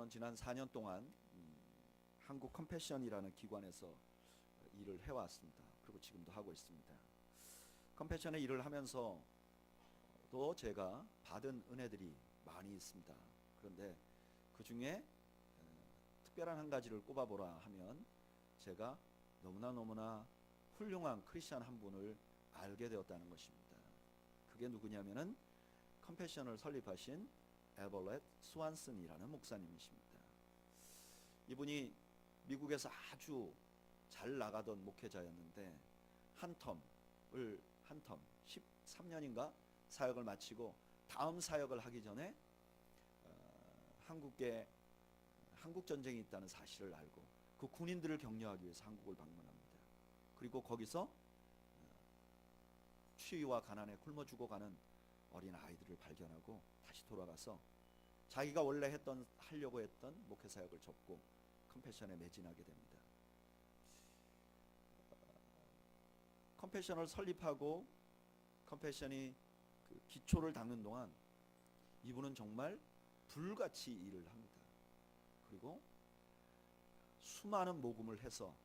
저는 지난 4년 동안 한국 컴패션이라는 기관에서 일을 해왔습니다. 그리고 지금도 하고 있습니다. 컴패션의 일을 하면서 또 제가 받은 은혜들이 많이 있습니다. 그런데 그 중에 특별한 한 가지를 꼽아보라 하면 제가 너무나 훌륭한 크리스찬 한 분을 알게 되었다는 것입니다. 그게 누구냐면은 컴패션을 설립하신 에버렛 스완슨이라는 목사님이십니다. 이분이 미국에서 아주 잘 나가던 목회자였는데 한 텀 13년인가 사역을 마치고 다음 사역을 하기 전에 한국 전쟁이 있다는 사실을 알고 그 군인들을 격려하기 위해서 한국을 방문합니다. 그리고 거기서 추위와 가난에 굶어 죽어가는 어린 아이들을 발견하고 다시 돌아가서 자기가 원래 하려고 했던 목회 사역을 접고 컴패션에 매진하게 됩니다. 컴패션을 설립하고 컴패션이 그 기초를 닦는 동안 이분은 정말 불같이 일을 합니다. 그리고 수많은 모금을 해서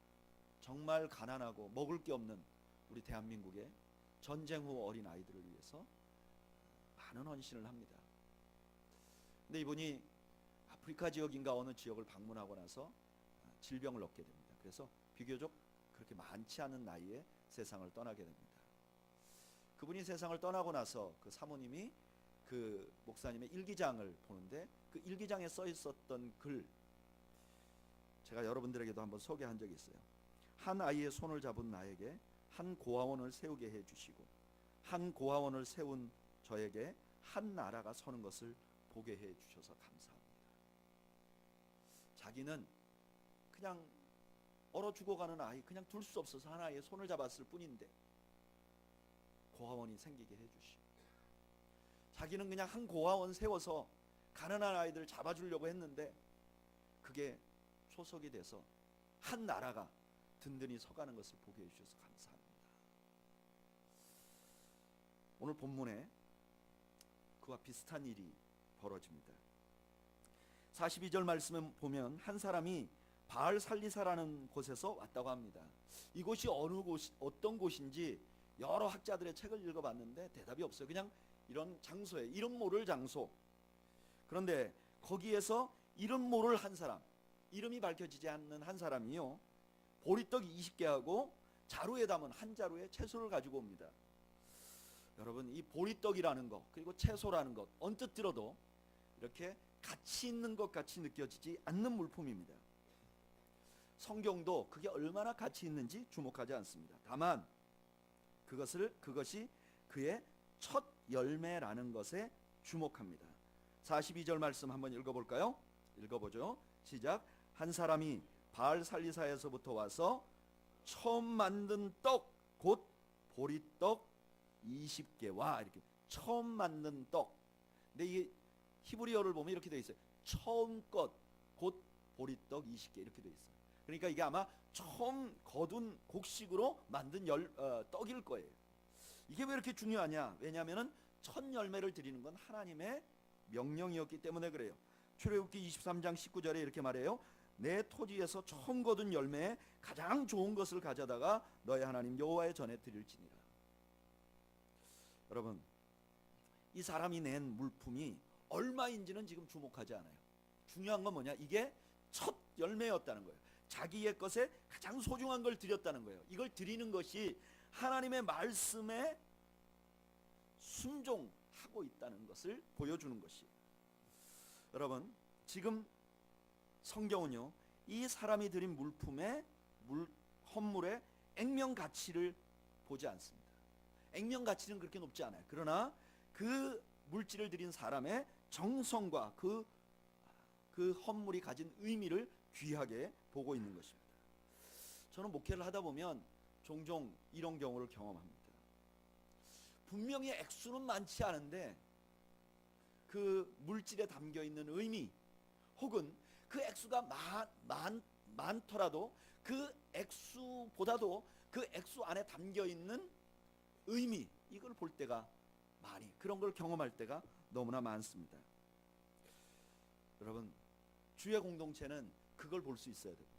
정말 가난하고 먹을 게 없는 우리 대한민국의 전쟁 후 어린 아이들을 위해서 많은 헌신을 합니다. 근데 이분이 아프리카 지역인가 어느 지역을 방문하고 나서 질병을 얻게 됩니다. 그래서 비교적 그렇게 많지 않은 나이에 세상을 떠나게 됩니다. 그분이 세상을 떠나고 나서 그 사모님이 그 목사님의 일기장을 보는데 그 일기장에 써 있었던 글, 제가 여러분들에게도 한번 소개한 적이 있어요. 한 아이의 손을 잡은 나에게 한 고아원을 세우게 해주시고 한 고아원을 세운 저에게 한 나라가 서는 것을 보게 해주셔서 감사합니다. 자기는 그냥 얼어 죽어가는 아이, 그냥 둘 수 없어서 한 아이의 손을 잡았을 뿐인데 고아원이 생기게 해주시고, 자기는 그냥 한 고아원 세워서 가난한 아이들 잡아주려고 했는데 그게 초석이 돼서 한 나라가 든든히 서가는 것을 보게 해주셔서 감사합니다. 오늘 본문에 그와 비슷한 일이 벌어집니다. 42절 말씀에 보면 한 사람이 바알 살리사라는 곳에서 왔다고 합니다. 이곳이 어떤 곳인지 여러 학자들의 책을 읽어봤는데 대답이 없어요. 그냥 이런 장소에 이름 모를 장소. 그런데 거기에서 이름 모를 한 사람, 이름이 밝혀지지 않는 한 사람이요, 보리떡 20개하고 자루에 담은 한 자루의 채소를 가지고 옵니다. 여러분, 이 보리떡이라는 것 그리고 채소라는 것 언뜻 들어도 이렇게 가치 있는 것 같이 느껴지지 않는 물품입니다. 성경도 그게 얼마나 가치 있는지 주목하지 않습니다. 다만 그것이 그의 첫 열매라는 것에 주목합니다. 42절 말씀 한번 읽어볼까요? 읽어보죠. 시작. 한 사람이 바알 살리사에서부터 와서 처음 만든 떡 곧 보리떡 20개와 이렇게 처음 만든 떡. 근데 이게 히브리어를 보면 이렇게 되어 있어요. 처음껏 곧 보리떡 20개 이렇게 되어 있어요. 그러니까 이게 아마 처음 거둔 곡식으로 만든 떡일 거예요. 이게 왜 이렇게 중요하냐? 왜냐하면 첫 열매를 드리는 건 하나님의 명령이었기 때문에 그래요. 출애굽기 23장 19절에 이렇게 말해요. 내 토지에서 처음 거둔 열매에 가장 좋은 것을 가져다가 너의 하나님 여호와의 전에 드릴지니라. 여러분, 이 사람이 낸 물품이 얼마인지는 지금 주목하지 않아요. 중요한 건 뭐냐? 이게 첫 열매였다는 거예요. 자기의 것에 가장 소중한 걸 드렸다는 거예요. 이걸 드리는 것이 하나님의 말씀에 순종하고 있다는 것을 보여주는 것이에요. 여러분, 지금 성경은요, 이 사람이 드린 물품의 헌물의 액면 가치를 보지 않습니다. 액면 가치는 그렇게 높지 않아요. 그러나 그 물질을 드린 사람의 정성과 그 헌물이 가진 의미를 귀하게 보고 있는 것입니다. 저는 목회를 하다 보면 종종 이런 경우를 경험합니다. 분명히 액수는 많지 않은데 그 물질에 담겨 있는 의미, 혹은 그 액수가 많더라도 그 액수보다도 그 액수 안에 담겨 있는 의미, 이걸 볼 때가 그런 걸 경험할 때가 너무나 많습니다. 여러분, 주의 공동체는 그걸 볼 수 있어야 됩니다.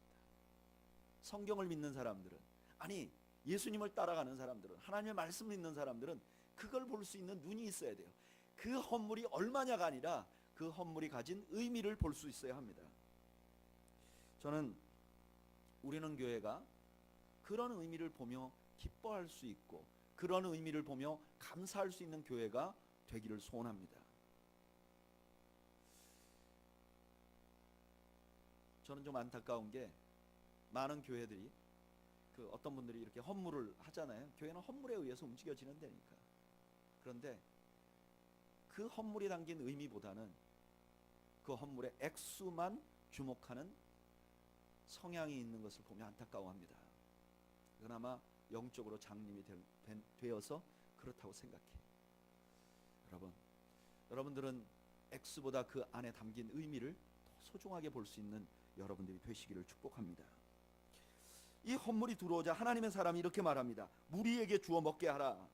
성경을 믿는 사람들은, 아니 예수님을 따라가는 사람들은, 하나님의 말씀을 믿는 사람들은 그걸 볼 수 있는 눈이 있어야 돼요. 그 헌물이 얼마냐가 아니라 그 헌물이 가진 의미를 볼 수 있어야 합니다. 저는 우리는 교회가 그런 의미를 보며 기뻐할 수 있고 그런 의미를 보며 감사할 수 있는 교회가 되기를 소원합니다. 저는 좀 안타까운 게 많은 교회들이 어떤 분들이 이렇게 헌물을 하잖아요. 교회는 헌물에 의해서 움직여지는 데니까. 그런데 그 헌물이 담긴 의미보다는 그 헌물의 액수만 주목하는 성향이 있는 것을 보며 안타까워합니다. 그나마 영적으로 장님이 되어서 그렇다고 생각해요. 여러분들은 액수보다 그 안에 담긴 의미를 더 소중하게 볼 수 있는 여러분들이 되시기를 축복합니다. 이 헌물이 들어오자 하나님의 사람이 이렇게 말합니다. 무리에게 주어 먹게 하라.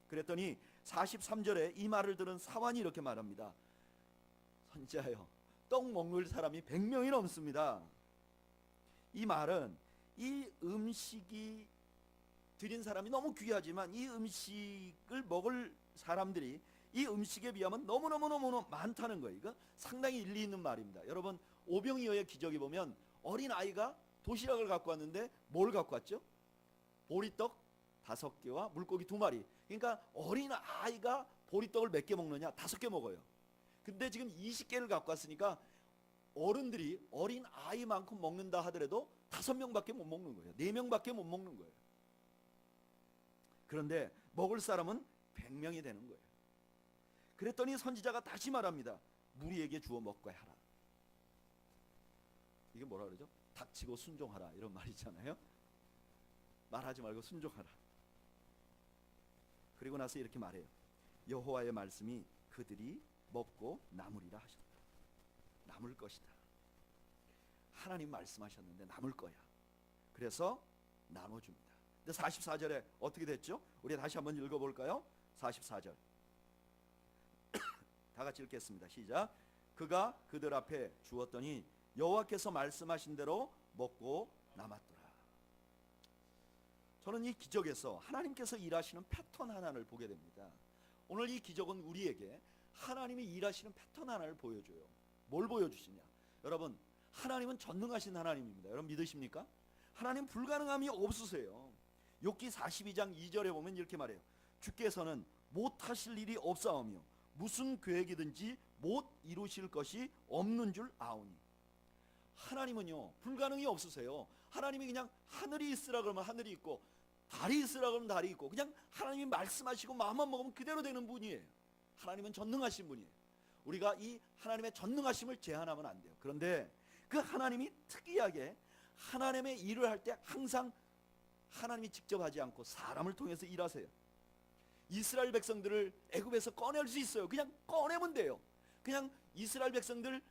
그랬더니 43절에 이 말을 들은 사환이 이렇게 말합니다. 선지자여, 떡 먹을 사람이 100명이 넘습니다. 이 말은 이 음식이 드린 사람이 너무 귀하지만 이 음식을 먹을 사람들이 이 음식에 비하면 너무너무 많다는 거예요. 이거 상당히 일리 있는 말입니다. 여러분, 오병이어의 기적에 보면 어린아이가 도시락을 갖고 왔는데 뭘 갖고 왔죠? 보리떡 5개와 물고기 2마리. 그러니까 어린아이가 보리떡을 몇 개 먹느냐? 5개 먹어요. 근데 지금 20개를 갖고 왔으니까 어른들이 어린아이만큼 먹는다 하더라도 5명밖에 못 먹는 거예요. 4명밖에 못 먹는 거예요. 그런데 먹을 사람은 100명이 되는 거예요. 그랬더니 선지자가 다시 말합니다. 무리에게 주어 먹게 하라. 이게 뭐라 그러죠? 닥치고 순종하라, 이런 말 있잖아요. 말하지 말고 순종하라. 그리고 나서 이렇게 말해요. 여호와의 말씀이 그들이 먹고 남으리라 하셨다. 남을 것이다. 하나님 말씀하셨는데 남을 거야. 그래서 나눠줍니다. 근데 44절에 어떻게 됐죠? 우리 다시 한번 읽어볼까요? 44절 다 같이 읽겠습니다. 시작. 그가 그들 앞에 주었더니 여호와께서 말씀하신 대로 먹고 남았더라. 저는 이 기적에서 하나님께서 일하시는 패턴 하나를 보게 됩니다. 오늘 이 기적은 우리에게 하나님이 일하시는 패턴 하나를 보여줘요. 뭘 보여주시냐? 여러분, 하나님은 전능하신 하나님입니다. 여러분 믿으십니까? 하나님 불가능함이 없으세요. 욥기 42장 2절에 보면 이렇게 말해요. 주께서는 못하실 일이 없사오며 무슨 계획이든지 못 이루실 것이 없는 줄 아오니. 하나님은요 불가능이 없으세요. 하나님이 그냥 하늘이 있으라 그러면 하늘이 있고 달이 있으라 그러면 달이 있고 그냥 하나님이 말씀하시고 마음만 먹으면 그대로 되는 분이에요. 하나님은 전능하신 분이에요. 우리가 이 하나님의 전능하심을 제한하면 안 돼요. 그런데 그 하나님이 특이하게 하나님의 일을 할 때 항상 하나님이 직접 하지 않고 사람을 통해서 일하세요. 이스라엘 백성들을 애굽에서 꺼낼 수 있어요. 그냥 꺼내면 돼요. 그냥 이스라엘 백성들,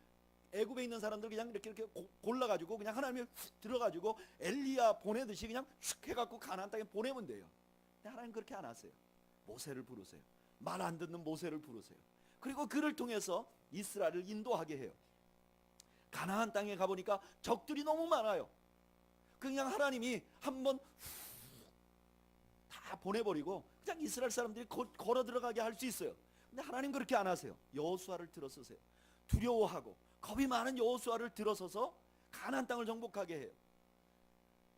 애굽에 있는 사람들 그냥 이렇게 골라가지고 그냥 하나님이 훅 들어가지고 엘리야 보내듯이 그냥 슉 해갖고 가나안 땅에 보내면 돼요. 근데 하나님 그렇게 안 하세요. 모세를 부르세요. 말 안 듣는 모세를 부르세요. 그리고 그를 통해서 이스라엘을 인도하게 해요. 가나안 땅에 가보니까 적들이 너무 많아요. 그냥 하나님이 한번 다 보내버리고 그냥 이스라엘 사람들이 걸어 들어가게 할 수 있어요. 근데 하나님 그렇게 안 하세요. 여호수아를 들어서세요. 두려워하고 겁이 많은 여호수아를 들어서서 가나안 땅을 정복하게 해요.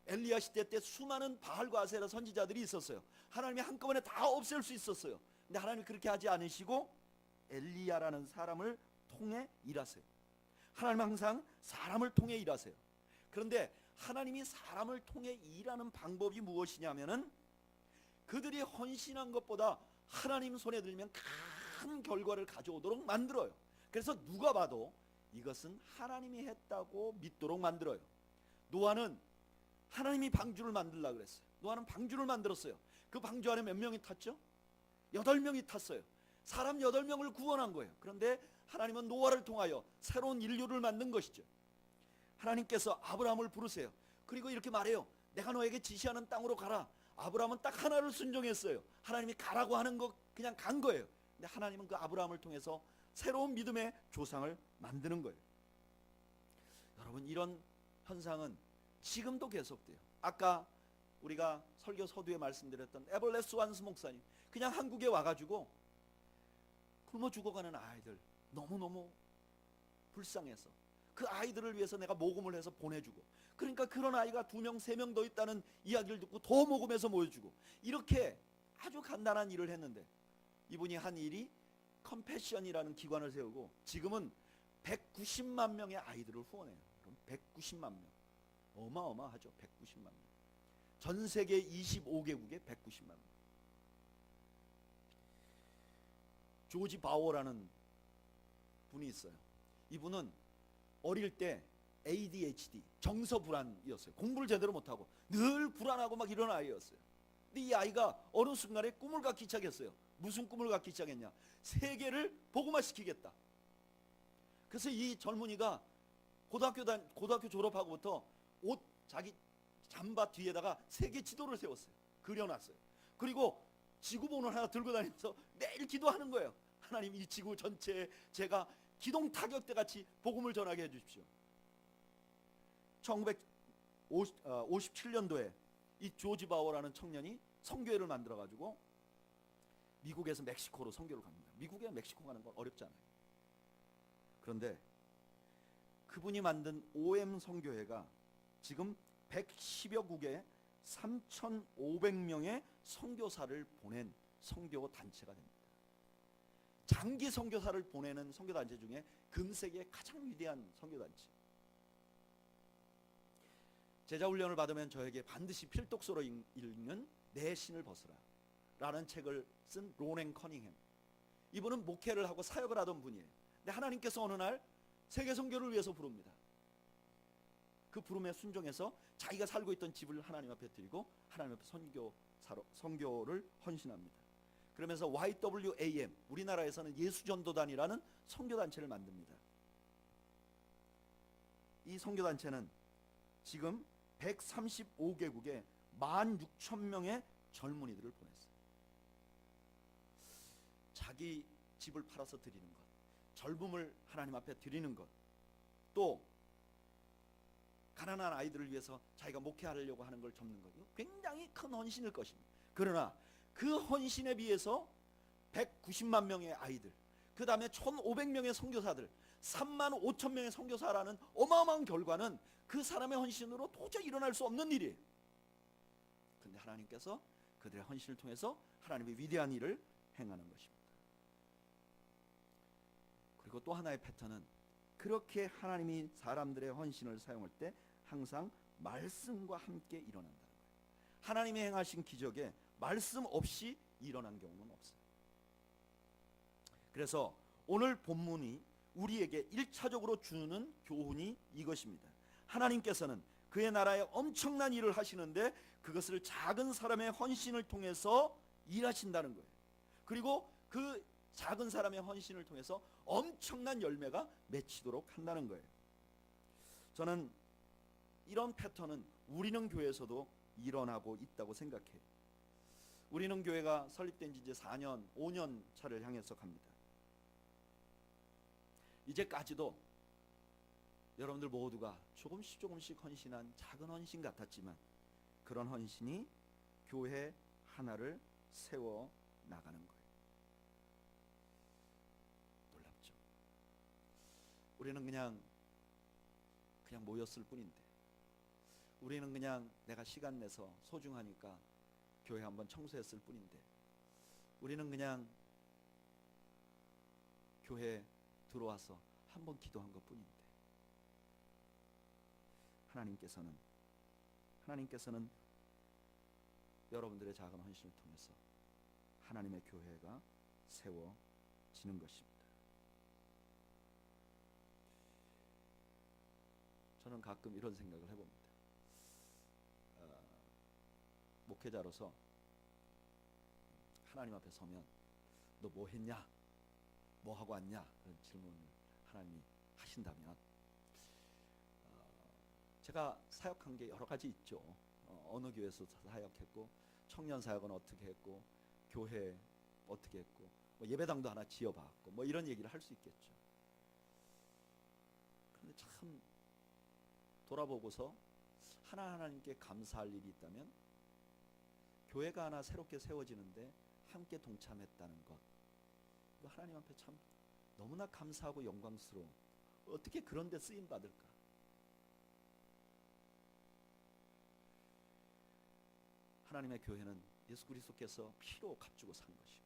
엘리야 시대 때 수많은 바알과 아세라 선지자들이 있었어요. 하나님이 한꺼번에 다 없앨 수 있었어요. 근데 하나님이 그렇게 하지 않으시고 엘리야라는 사람을 통해 일하세요. 하나님은 항상 사람을 통해 일하세요. 그런데 하나님이 사람을 통해 일하는 방법이 무엇이냐면은 그들이 헌신한 것보다 하나님 손에 들면 큰 결과를 가져오도록 만들어요. 그래서 누가 봐도 이것은 하나님이 했다고 믿도록 만들어요. 노아는 하나님이 방주를 만들려고 그랬어요. 노아는 방주를 만들었어요. 그 방주 안에 몇 명이 탔죠? 8명이 탔어요. 사람 8명을 구원한 거예요. 그런데 하나님은 노아를 통하여 새로운 인류를 만든 것이죠. 하나님께서 아브라함을 부르세요. 그리고 이렇게 말해요. 내가 너에게 지시하는 땅으로 가라. 아브라함은 딱 하나를 순종했어요. 하나님이 가라고 하는 거 그냥 간 거예요. 근데 하나님은 그 아브라함을 통해서 새로운 믿음의 조상을 만드는 거예요. 여러분, 이런 현상은 지금도 계속돼요. 아까 우리가 설교 서두에 말씀드렸던 에벌레스 완스 목사님, 그냥 한국에 와가지고 굶어 죽어가는 아이들 너무너무 불쌍해서 그 아이들을 위해서 내가 모금을 해서 보내주고, 그러니까 그런 아이가 2명 3명 더 있다는 이야기를 듣고 더 모금해서 모여주고, 이렇게 아주 간단한 일을 했는데 이분이 한 일이 컴패션이라는 기관을 세우고 지금은 190만 명의 아이들을 후원해요. 그럼 190만 명, 어마어마하죠. 190만 명. 전 세계 25개국에 190만 명. 조지 바워라는 분이 있어요. 이분은 어릴 때 ADHD, 정서불안이었어요. 공부를 제대로 못하고 늘 불안하고 막 이런 아이였어요. 근데 이 아이가 어느 순간에 꿈을 갖기 시작했어요. 무슨 꿈을 갖기 시작했냐? 세계를 복음화시키겠다. 그래서 이 젊은이가 고등학교 졸업하고부터 자기 잠바 뒤에다가 세계 지도를 세웠어요. 그려놨어요. 그리고 지구본을 하나 들고 다니면서 매일 기도하는 거예요. 하나님, 이 지구 전체에 제가 기동 타격대 같이 복음을 전하게 해주십시오. 1957년도에 이 조지 바워라는 청년이 선교회를 만들어가지고 미국에서 멕시코로 선교를 갑니다. 미국에 멕시코 가는 건 어렵잖아요. 그런데 그분이 만든 OM 선교회가 지금 110여 국에 3,500명의 선교사를 보낸 선교 단체가 됩니다. 장기 선교사를 보내는 선교 단체 중에 금세계의 가장 위대한 선교 단체. 제자 훈련을 받으면 저에게 반드시 필독서로 읽는 내 신을 벗으라 라는 책을 쓴 로렌 커닝햄. 이분은 목회를 하고 사역을 하던 분이에요. 근데 하나님께서 어느 날 세계 선교를 위해서 부릅니다. 그 부름에 순종해서 자기가 살고 있던 집을 하나님 앞에 드리고 하나님 앞에 선교를 헌신합니다. 그러면서 YWAM, 우리나라에서는 예수전도단이라는 선교단체를 만듭니다. 이 선교단체는 지금 135개국에 16,000명의 젊은이들을 보냈어요. 자기 집을 팔아서 드리는 것, 젊음을 하나님 앞에 드리는 것, 또 가난한 아이들을 위해서 자기가 목회하려고 하는 걸 접는 것, 굉장히 큰 헌신일 것입니다. 그러나 그 헌신에 비해서 190만 명의 아이들, 그 다음에 1,500명의 선교사들, 3만 5천 명의 선교사라는 어마어마한 결과는 그 사람의 헌신으로 도저히 일어날 수 없는 일이에요. 그런데 하나님께서 그들의 헌신을 통해서 하나님의 위대한 일을 행하는 것입니다. 그리고 또 하나의 패턴은 그렇게 하나님이 사람들의 헌신을 사용할 때 항상 말씀과 함께 일어난다는 거예요. 하나님이 행하신 기적에 말씀 없이 일어난 경우는 없어요. 그래서 오늘 본문이 우리에게 1차적으로 주는 교훈이 이것입니다. 하나님께서는 그의 나라에 엄청난 일을 하시는데 그것을 작은 사람의 헌신을 통해서 일하신다는 거예요. 그리고 그 작은 사람의 헌신을 통해서 엄청난 열매가 맺히도록 한다는 거예요. 저는 이런 패턴은 우리는 교회에서도 일어나고 있다고 생각해요. 우리는 교회가 설립된 지 이제 4년, 5년 차를 향해서 갑니다. 이제까지도 여러분들 모두가 조금씩 헌신한 작은 헌신 같았지만 그런 헌신이 교회 하나를 세워 나가는 거예요. 놀랍죠? 우리는 그냥 모였을 뿐인데, 우리는 그냥 내가 시간 내서 소중하니까 교회 한번 청소했을 뿐인데, 우리는 그냥 교회 들어와서 한번 기도한 것 뿐인데, 하나님께서는 여러분들의 작은 헌신을 통해서 하나님의 교회가 세워지는 것입니다. 저는 가끔 이런 생각을 해봅니다. 목회자로서 하나님 앞에 서면 너 뭐 했냐? 뭐 하고 왔냐? 그런 질문을 하나님이 하신다면, 제가 사역한 게 여러 가지 있죠. 어느 교회에서 사역했고, 청년 사역은 어떻게 했고, 교회 어떻게 했고, 뭐 예배당도 하나 지어봤고, 뭐 이런 얘기를 할 수 있겠죠. 그런데 참 돌아보고서 하나님께 감사할 일이 있다면 교회가 하나 새롭게 세워지는데 함께 동참했다는 것, 하나님 앞에 참 너무나 감사하고 영광스러워. 어떻게 그런 데 쓰임 받을까? 하나님의 교회는 예수 그리스도께서 피로 값주고 산 것이고,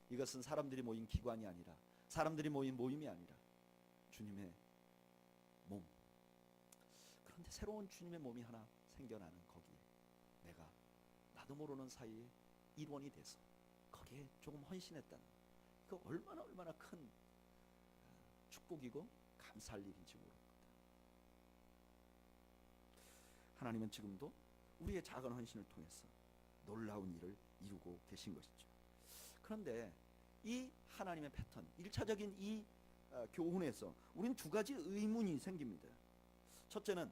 이것은 사람들이 모인 기관이 아니라, 사람들이 모인 모임이 아니라 주님의 몸. 그런데 새로운 주님의 몸이 하나 생겨나는 거기에 내가 나도 모르는 사이에 일원이 돼서 거기에 조금 헌신했다는, 그 얼마나 큰 축복이고 감사할 일인지 모릅니다. 하나님은 지금도 우리의 작은 헌신을 통해서 놀라운 일을 이루고 계신 것이죠. 그런데 이 하나님의 패턴, 1차적인 이 교훈에서 우리는 두 가지 의문이 생깁니다. 첫째는,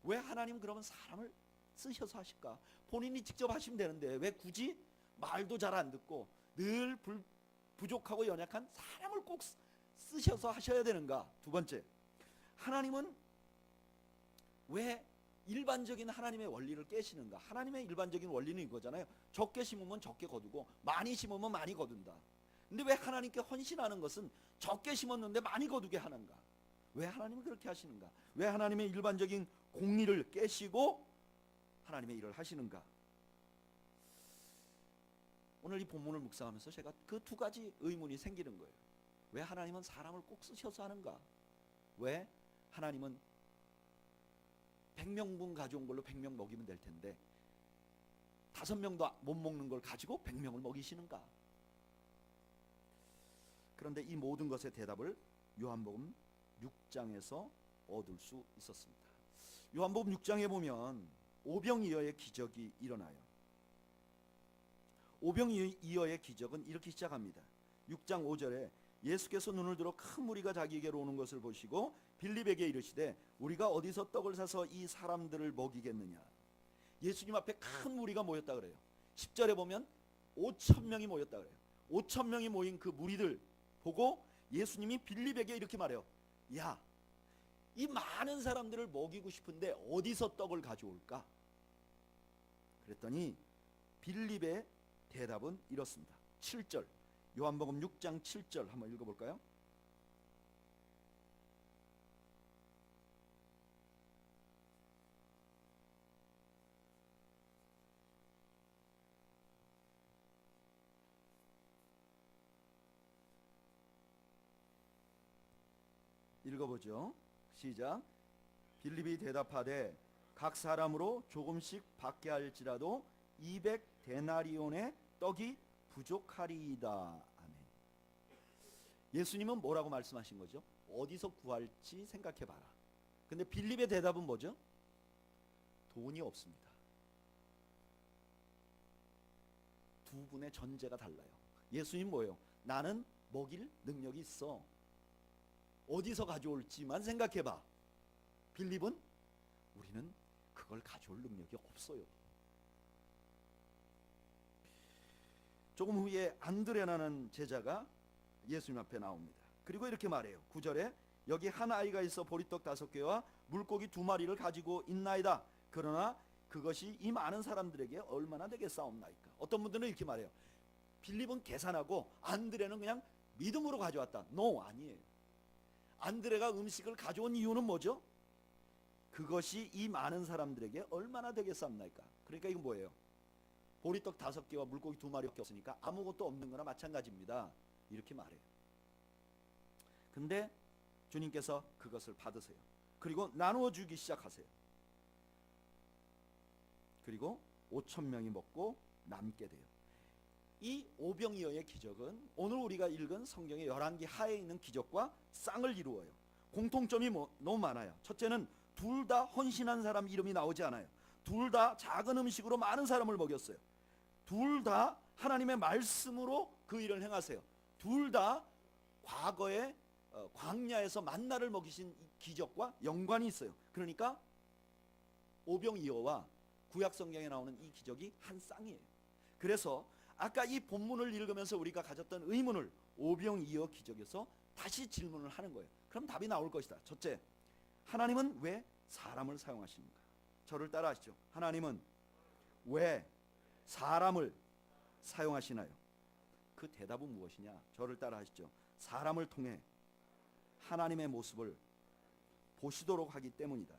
왜 하나님 그러면 사람을 쓰셔서 하실까? 본인이 직접 하시면 되는데 왜 굳이 말도 잘 안 듣고 늘 부족하고 연약한 사람을 꼭 쓰셔서 하셔야 되는가? 두 번째, 하나님은 왜 일반적인 하나님의 원리를 깨시는가? 하나님의 일반적인 원리는 이거잖아요. 적게 심으면 적게 거두고 많이 심으면 많이 거둔다. 근데 왜 하나님께 헌신하는 것은 적게 심었는데 많이 거두게 하는가? 왜 하나님은 그렇게 하시는가? 왜 하나님의 일반적인 공리를 깨시고 하나님의 일을 하시는가? 오늘 이 본문을 묵상하면서 제가 그 두 가지 의문이 생기는 거예요. 왜 하나님은 사람을 꼭 쓰셔서 하는가? 왜 하나님은 100명분 가져온 걸로 100명 먹이면 될 텐데 5명도 못 먹는 걸 가지고 100명을 먹이시는가? 그런데 이 모든 것의 대답을 요한복음 6장에서 얻을 수 있었습니다. 요한복음 6장에 보면 오병이어의 기적이 일어나요. 오병이어의 기적은 이렇게 시작합니다. 6장 5절에 예수께서 눈을 들어 큰 무리가 자기에게로 오는 것을 보시고 빌립에게 이르시되 우리가 어디서 떡을 사서 이 사람들을 먹이겠느냐. 예수님 앞에 큰 무리가 모였다 그래요. 10절에 보면 5,000명이 모였다 그래요. 5,000명이 모인 그 무리들 보고 예수님이 빌립에게 이렇게 말해요. 야, 이 많은 사람들을 먹이고 싶은데 어디서 떡을 가져올까? 그랬더니 빌립의 대답은 이렇습니다. 7절, 요한복음 6장 7절 한번 읽어볼까요? 읽어보죠. 시작. 빌립이 대답하되 각 사람으로 조금씩 받게 할지라도 200데나리온의 떡이 부족하리이다. 아멘. 예수님은 뭐라고 말씀하신 거죠? 어디서 구할지 생각해봐라. 근데 빌립의 대답은 뭐죠? 돈이 없습니다. 두 분의 전제가 달라요. 예수님 뭐예요? 나는 먹일 능력이 있어. 어디서 가져올지만 생각해봐. 빌립은 우리는 그걸 가져올 능력이 없어요. 조금 후에 안드레라는 제자가 예수님 앞에 나옵니다. 그리고 이렇게 말해요. 9절에 여기 한 아이가 있어 보리떡 5개와 물고기 2마리를 가지고 있나이다. 그러나 그것이 이 많은 사람들에게 얼마나 되겠사옵나이까. 어떤 분들은 이렇게 말해요. 빌립은 계산하고 안드레는 그냥 믿음으로 가져왔다. No, 아니에요. 안드레가 음식을 가져온 이유는 뭐죠? 그것이 이 많은 사람들에게 얼마나 되겠사옵나이까. 그러니까 이건 뭐예요? 보리떡 5개와 물고기 2마리밖에 없으니까 아무것도 없는 거나 마찬가지입니다. 이렇게 말해요. 근데 주님께서 그것을 받으세요. 그리고 나누어 주기 시작하세요. 그리고 5,000명이 먹고 남게 돼요. 이 오병이어의 기적은 오늘 우리가 읽은 성경의 열왕기 하에 있는 기적과 쌍을 이루어요. 공통점이 너무 많아요. 첫째는 둘 다 헌신한 사람 이름이 나오지 않아요. 둘 다 작은 음식으로 많은 사람을 먹였어요. 둘 다 하나님의 말씀으로 그 일을 행하세요. 둘 다 과거에 광야에서 만나를 먹이신 기적과 연관이 있어요. 그러니까 오병이어와 구약 성경에 나오는 이 기적이 한 쌍이에요. 그래서 아까 이 본문을 읽으면서 우리가 가졌던 의문을 오병이어 기적에서 다시 질문을 하는 거예요. 그럼 답이 나올 것이다. 첫째, 하나님은 왜 사람을 사용하시는가? 저를 따라 하시죠. 하나님은 왜 사람을 사용하시나요? 그 대답은 무엇이냐? 저를 따라 하시죠. 사람을 통해 하나님의 모습을 보시도록 하기 때문이다.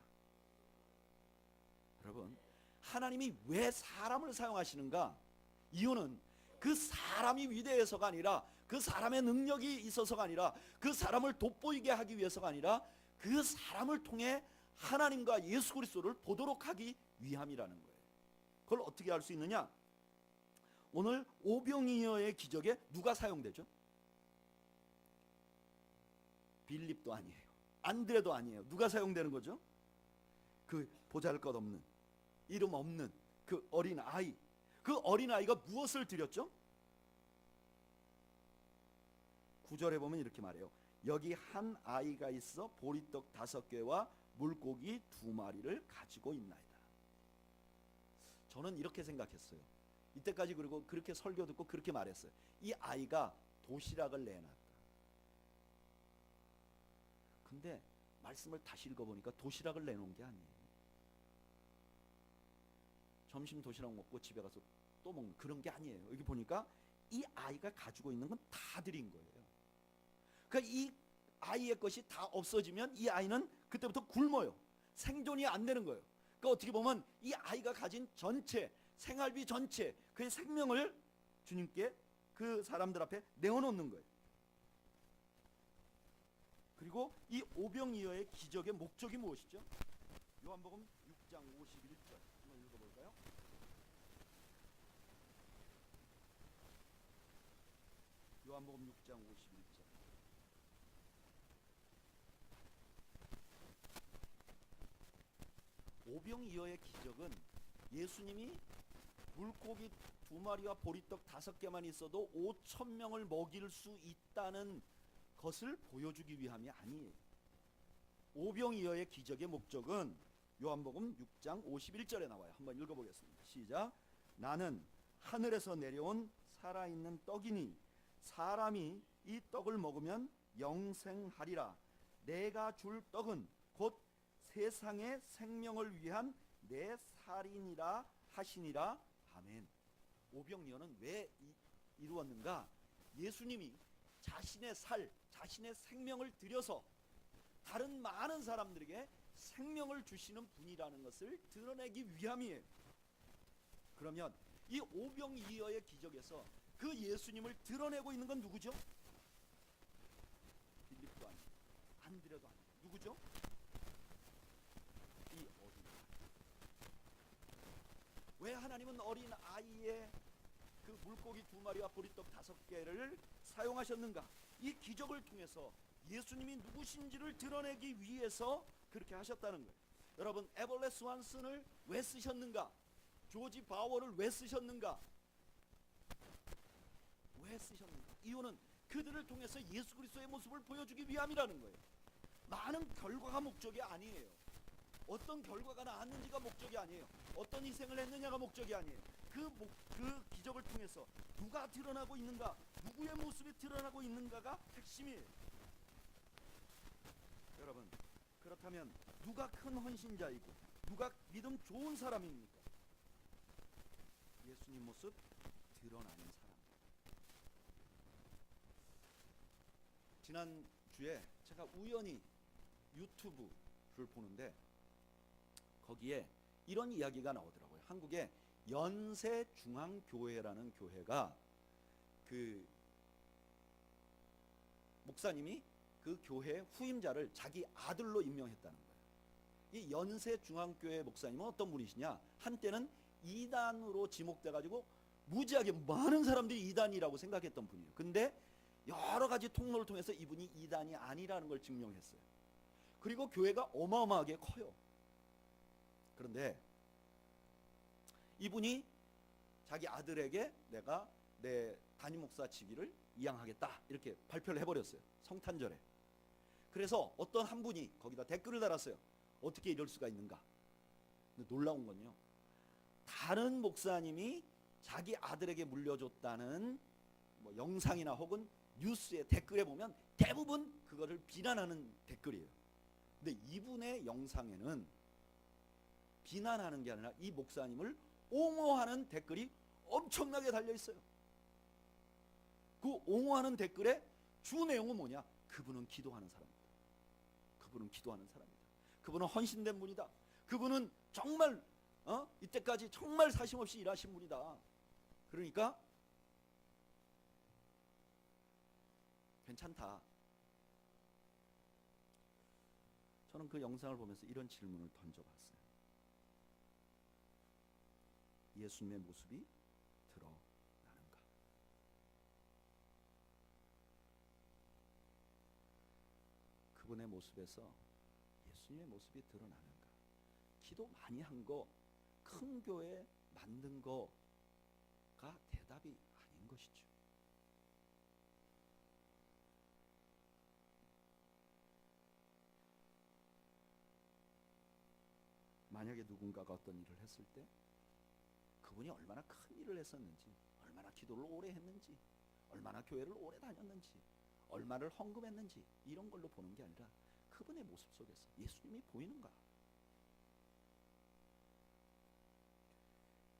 여러분, 하나님이 왜 사람을 사용하시는가? 이유는 그 사람이 위대해서가 아니라, 그 사람의 능력이 있어서가 아니라, 그 사람을 돋보이게 하기 위해서가 아니라, 그 사람을 통해 하나님과 예수 그리스도를 보도록 하기 위함이라는 거예요. 그걸 어떻게 할 수 있느냐? 오늘 오병이어의 기적에 누가 사용되죠? 빌립도 아니에요, 안드레도 아니에요. 누가 사용되는 거죠? 그 보잘것없는, 이름 없는 그 어린 아이. 그 어린 아이가 무엇을 드렸죠? 9절에 보면 이렇게 말해요. 여기 한 아이가 있어 보리떡 5개와 물고기 2마리를 가지고 있나이다. 저는 이렇게 생각했어요. 이때까지 그리고 그렇게 설교 듣고 그렇게 말했어요. 이 아이가 도시락을 내놨다. 근데 말씀을 다시 읽어보니까 도시락을 내놓은 게 아니에요. 점심 도시락 먹고 집에 가서 또 먹는 그런 게 아니에요. 여기 보니까 이 아이가 가지고 있는 건 다 드린 거예요. 그러니까 이 아이의 것이 다 없어지면 이 아이는 그때부터 굶어요. 생존이 안 되는 거예요. 그러니까 어떻게 보면 이 아이가 가진 전체, 생활비 전체, 그의 생명을 주님께, 그 사람들 앞에 내어놓는 거예요. 그리고 이 오병이어의 기적의 목적이 무엇이죠? 요한복음 6장 51절 한번 읽어볼까요? 요한복음 6장 51절. 오병이어의 기적은 예수님이 물고기 2마리와 보리떡 5개만 있어도 5,000명을 먹일 수 있다는 것을 보여주기 위함이 아니에요. 오병이어의 기적의 목적은 요한복음 6장 51절에 나와요. 한번 읽어보겠습니다. 시작. 나는 하늘에서 내려온 살아있는 떡이니 사람이 이 떡을 먹으면 영생하리라. 내가 줄 떡은 곧 세상의 생명을 위한 내 살이니라 하시니라. 아멘. 오병이어는 왜 이루었는가? 예수님이 자신의 살, 자신의 생명을 들여서 다른 많은 사람들에게 생명을 주시는 분이라는 것을 드러내기 위함이에요. 그러면 이 오병이어의 기적에서 그 예수님을 드러내고 있는 건 누구죠? 빌립도 아니고 안드레도 아니고 누구죠? 이 어린 아이. 왜 하나님은 어린 아이의 그 물고기 2마리와 보리떡 5개를 사용하셨는가? 이 기적을 통해서 예수님이 누구신지를 드러내기 위해서 그렇게 하셨다는 거예요. 여러분, 에벌레 스완슨을 왜 쓰셨는가? 조지 바워를 왜 쓰셨는가? 왜 쓰셨는가? 이유는 그들을 통해서 예수 그리스도의 모습을 보여주기 위함이라는 거예요. 많은 결과가 목적이 아니에요. 어떤 결과가 나왔는지가 목적이 아니에요. 어떤 희생을 했느냐가 목적이 아니에요. 그 기적을 통해서 누가 드러나고 있는가, 누구의 모습이 드러나고 있는가가 핵심이에요. 여러분, 그렇다면 누가 큰 헌신자이고 누가 믿음 좋은 사람입니까? 예수님 모습 드러나는 사람. 지난주에 제가 우연히 유튜브를 보는데 거기에 이런 이야기가 나오더라고요. 한국에 연세중앙교회라는 교회가 그 목사님이 그 교회 후임자를 자기 아들로 임명했다는 거예요. 이 연세중앙교회 목사님은 어떤 분이시냐? 한때는 이단으로 지목돼가지고 무지하게 많은 사람들이 이단이라고 생각했던 분이에요. 근데 여러 가지 통로를 통해서 이분이 이단이 아니라는 걸 증명했어요. 그리고 교회가 어마어마하게 커요. 그런데 이분이 자기 아들에게 내가 내 담임 목사 직위를 이양하겠다 이렇게 발표를 해버렸어요. 성탄절에. 그래서 어떤 한 분이 거기다 댓글을 달았어요. 어떻게 이럴 수가 있는가? 근데 놀라운 건요, 다른 목사님이 자기 아들에게 물려줬다는 뭐 영상이나 혹은 뉴스의 댓글에 보면 대부분 그거를 비난하는 댓글이에요. 근데 이분의 영상에는 비난하는 게 아니라 이 목사님을 옹호하는 댓글이 엄청나게 달려 있어요. 그 옹호하는 댓글의 주 내용은 뭐냐? 그분은 기도하는 사람입니다. 그분은 기도하는 사람입니다. 그분은 헌신된 분이다. 그분은 정말 이때까지 정말 사심없이 일하신 분이다. 그러니까 괜찮다. 저는 그 영상을 보면서 이런 질문을 던져봤어요. 예수님의 모습이 드러나는가? 그분의 모습에서 예수님의 모습이 드러나는가? 기도 많이 한 거, 큰 교회 만든 거가 대답이 아닌 것이죠. 만약에 누군가가 어떤 일을 했을 때 그분이 얼마나 큰 일을 했었는지, 얼마나 기도를 오래 했는지, 얼마나 교회를 오래 다녔는지, 얼마를 헌금했는지 이런 걸로 보는 게 아니라 그분의 모습 속에서 예수님이 보이는가?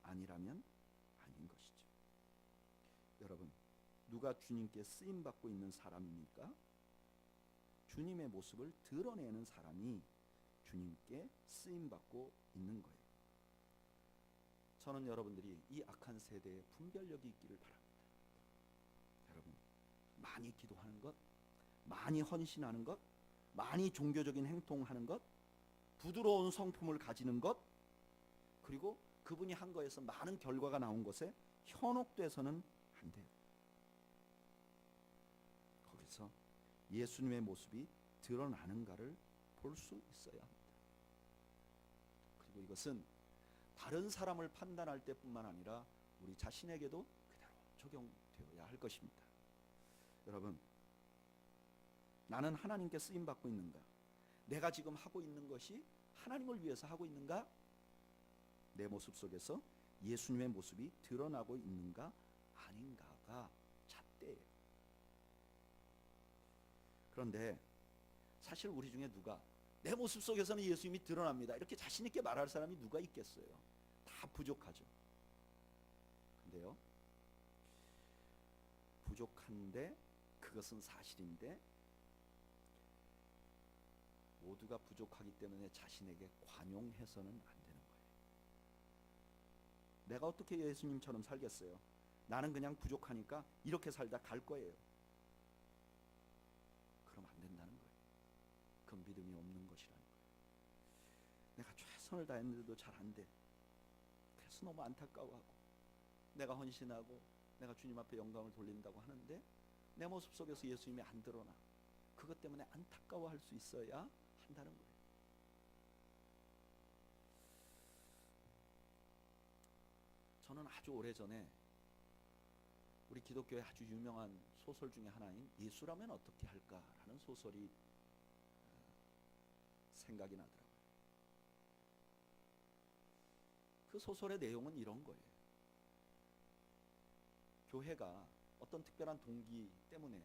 아니라면 아닌 것이죠. 여러분, 누가 주님께 쓰임받고 있는 사람입니까? 주님의 모습을 드러내는 사람이 주님께 쓰임받고 있는 거예요. 저는 여러분들이 이 악한 세대에 분별력이 있기를 바랍니다. 여러분, 많이 기도하는 것, 많이 헌신하는 것, 많이 종교적인 행동하는 것, 부드러운 성품을 가지는 것, 그리고 그분이 한 거에서 많은 결과가 나온 것에 현혹돼서는 안 돼요. 거기서 예수님의 모습이 드러나는가를 볼 수 있어야 합니다. 그리고 이것은 다른 사람을 판단할 때뿐만 아니라 우리 자신에게도 그대로 적용되어야 할 것입니다. 여러분, 나는 하나님께 쓰임받고 있는가? 내가 지금 하고 있는 것이 하나님을 위해서 하고 있는가? 내 모습 속에서 예수님의 모습이 드러나고 있는가 아닌가가 잣대예요. 그런데 사실 우리 중에 누가 내 모습 속에서는 예수님이 드러납니다, 이렇게 자신 있게 말할 사람이 누가 있겠어요? 다 부족하죠. 근데요, 부족한데 그것은 사실인데 모두가 부족하기 때문에 자신에게 관용해서는 안 되는 거예요. 내가 어떻게 예수님처럼 살겠어요? 나는 그냥 부족하니까 이렇게 살다 갈 거예요. 그럼 안 된다는 거예요. 그건 믿음이 없는 것이라는 거예요. 내가 최선을 다했는데도 잘 안 돼. 그래서 너무 안타까워하고, 내가 헌신하고 내가 주님 앞에 영광을 돌린다고 하는데 내 모습 속에서 예수님이 안 드러나. 그것 때문에 안타까워할 수 있어야 한다는 거예요. 저는 아주 오래전에 우리 기독교의 아주 유명한 소설 중에 하나인 예수라면 어떻게 할까라는 소설이 생각이 나더라고요. 그 소설의 내용은 이런 거예요. 교회가 어떤 특별한 동기 때문에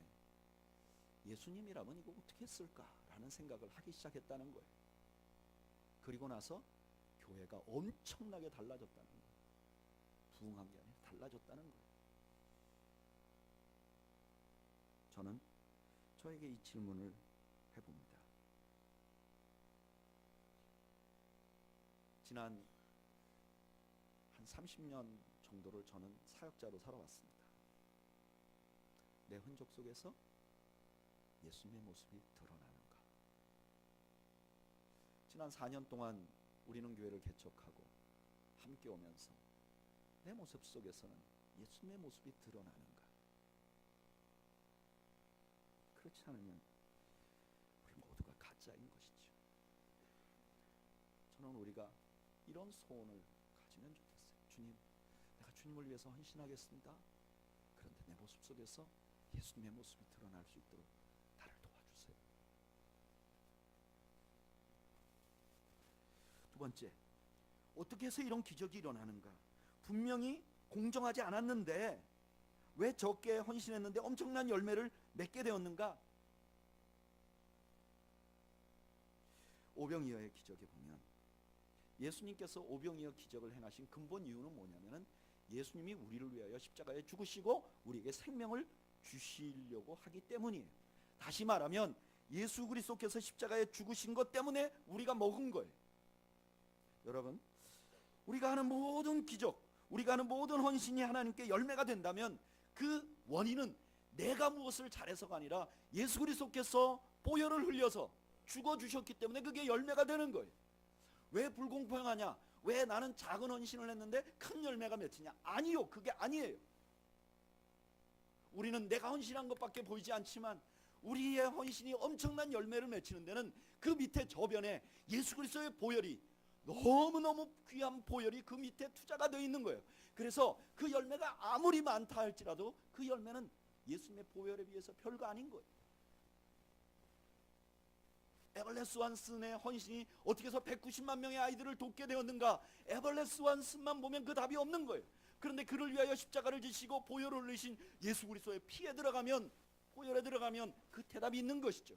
예수님이라면 이거 어떻게 했을까라는 생각을 하기 시작했다는 거예요. 그리고 나서 교회가 엄청나게 달라졌다는 거예요. 부흥한 게 아니라 달라졌다는 거예요. 저는 저에게 이 질문을 해봅니다. 지난 한 30년 정도를 저는 사역자로 살아왔습니다. 내 흔적 속에서 예수님의 모습이 드러나는가? 지난 4년 동안 우리는 교회를 개척하고 함께 오면서 내 모습 속에서는 예수님의 모습이 드러나는가? 그렇지 않으면 우리 모두가 가짜인 것이죠. 저는 우리가 이런 소원을 가지면 좋겠어요. 주님, 내가 주님을 위해서 헌신하겠습니다. 그런데 내 모습 속에서 예수님의 모습이 드러날 수 있도록 나를 도와주세요. 두 번째, 어떻게 해서 이런 기적이 일어나는가? 분명히 공정하지 않았는데 왜 적게 헌신했는데 엄청난 열매를 맺게 되었는가? 오병이어의 기적에 보면 예수님께서 오병이어 기적을 행하신 근본 이유는 뭐냐면은 예수님이 우리를 위하여 십자가에 죽으시고 우리에게 생명을 주시려고 하기 때문이에요. 다시 말하면 예수 그리스도께서 십자가에 죽으신 것 때문에 우리가 먹은 거예요. 여러분, 우리가 하는 모든 기적, 우리가 하는 모든 헌신이 하나님께 열매가 된다면 그 원인은 내가 무엇을 잘해서가 아니라 예수 그리스도께서 보혈을 흘려서 죽어주셨기 때문에 그게 열매가 되는 거예요. 왜 불공평하냐? 왜 나는 작은 헌신을 했는데 큰 열매가 맺히냐? 아니요, 그게 아니에요. 우리는 내가 헌신한 것밖에 보이지 않지만 우리의 헌신이 엄청난 열매를 맺히는 데는 그 밑에 저변에 예수 그리스도의 보혈이, 너무너무 귀한 보혈이 그 밑에 투자가 되어 있는 거예요. 그래서 그 열매가 아무리 많다 할지라도 그 열매는 예수님의 보혈에 비해서 별거 아닌 거예요. 에벌레스 완슨의 헌신이 어떻게 해서 190만 명의 아이들을 돕게 되었는가? 에벌레스 완슨만 보면 그 답이 없는 거예요. 그런데 그를 위하여 십자가를 지시고 보혈을 흘리신 예수 그리스도의 피에 들어가면, 보혈에 들어가면 그 대답이 있는 것이죠.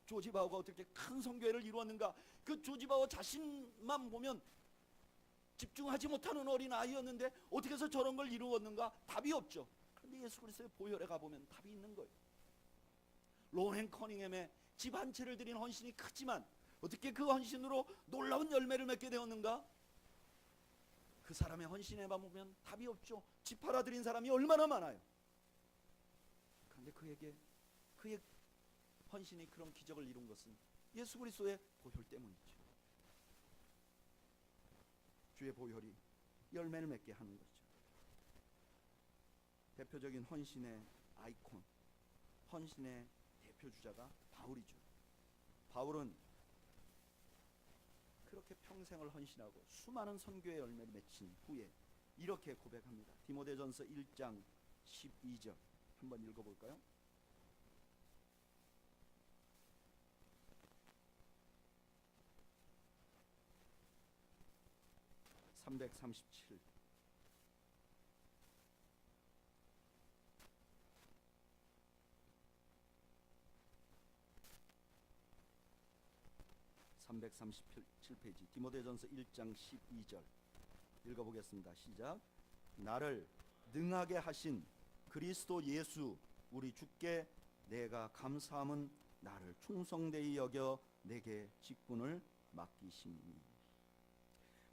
조지 바우가 어떻게 큰 선교회를 이루었는가? 그 조지 바우 자신만 보면 집중하지 못하는 어린 아이였는데 어떻게 해서 저런 걸 이루었는가? 답이 없죠. 그런데 예수 그리스도의 보혈에 가보면 답이 있는 거예요. 로헨 커닝햄의 집 한 채를 드린 헌신이 크지만 어떻게 그 헌신으로 놀라운 열매를 맺게 되었는가? 그 사람의 헌신에 보면 답이 없죠. 집 하나 드린 사람이 얼마나 많아요. 그런데 그의 헌신이 그런 기적을 이룬 것은 예수 그리스도의 보혈 때문이죠. 주의 보혈이 열매를 맺게 하는 거죠. 대표적인 헌신의 아이콘, 헌신의 대표 주자가 바울이죠. 바울은 그렇게 평생을 헌신하고 수많은 선교의 열매를 맺힌 후에 이렇게 고백합니다. 디모데전서 1장 12절 한번 읽어볼까요? (337) 337페이지 디모데전서 1장 12절 읽어보겠습니다. 시작. 나를 능하게 하신 그리스도 예수 우리 주께 내가 감사함은 나를 충성되이 여겨 내게 직분을 맡기심이니.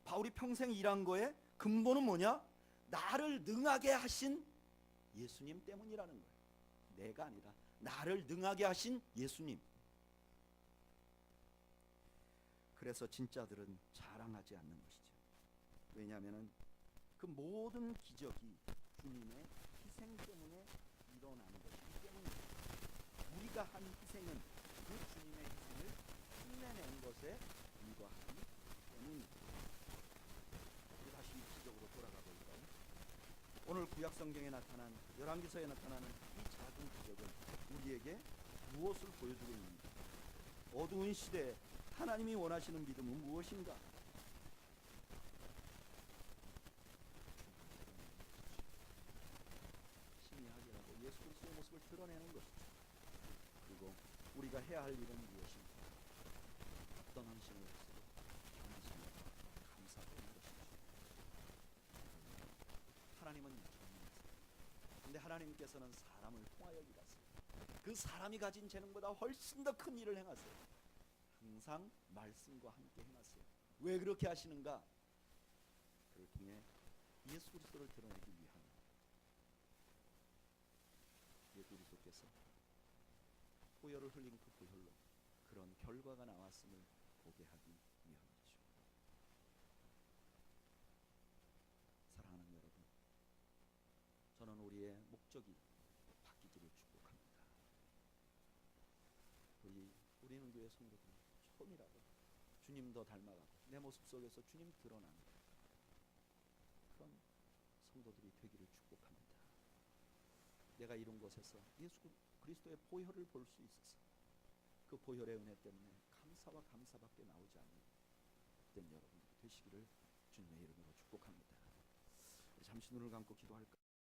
바울이 평생 일한 거에 근본은 뭐냐? 나를 능하게 하신 예수님 때문이라는 거예요. 내가 아니라 나를 능하게 하신 예수님. 그래서 진짜들은 자랑하지 않는 것이죠. 왜냐하면 그 모든 기적이 주님의 희생 때문에 일어나는 것이기 때문입니다. 우리가 한 희생은 그 주님의 희생을 힘내낸 것에 불과하기 때문입니다. 다시 기적으로 돌아가 볼까요? 오늘 구약 성경에 나타난 열왕기서에 나타나는 이 작은 기적은 우리에게 무엇을 보여주고 있는가? 어두운 시대에 하나님이 원하시는 믿음은 무엇인가? 신이하게라고 예수 그리스도의 모습을 드러내는 것이죠. 그리고 우리가 해야 할 일은 무엇인가? 어떤 헌신을 했어도 겸손하고 감사하는 것이죠. 하나님은 전능하세요. 그런데 하나님께서는 사람을 통하여 일하세요. 그 사람이 가진 재능보다 훨씬 더 큰 일을 행하세요. 항상 말씀과 함께 행하세요. 왜 그렇게 하시는가? 그를 통해 예수 그리스도를 드러내기 위함입니다. 예수 그리스도께서 보혈을 흘린 그 보혈로 그런 결과가 나왔음을 보게 하기 위함이죠. 사랑하는 여러분, 저는 우리의 목적이 바뀌기를 축복합니다. 우리는 교회 성도들 조금이라도 주님 더 닮아가고 내 모습 속에서 주님 드러나는 그런 성도들이 되기를 축복합니다. 내가 이룬 곳에서 예수 그리스도의 보혈을 볼 수 있어서 그 보혈의 은혜 때문에 감사와 감사밖에 나오지 않는 그때 여러분들이 되시기를 주님의 이름으로 축복합니다. 우리 잠시 눈을 감고 기도할까요?